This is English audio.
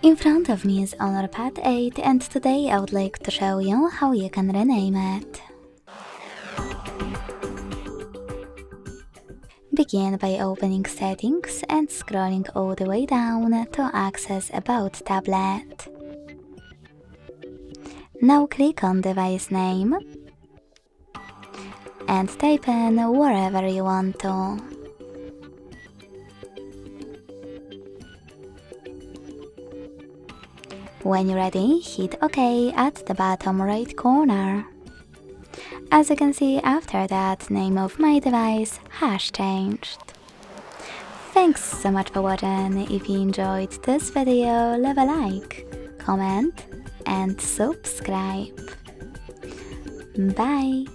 In front of me is Honor Pad 8 and today I would like to show you how you can rename it. Begin by opening Settings and scrolling all the way down to access About tablet. Now click on device name and type in wherever you want to. When you're ready, hit OK at the bottom right corner. As you can see, after that, name of my device has changed. Thanks so much for watching. If you enjoyed this video, leave a like, comment and subscribe. Bye!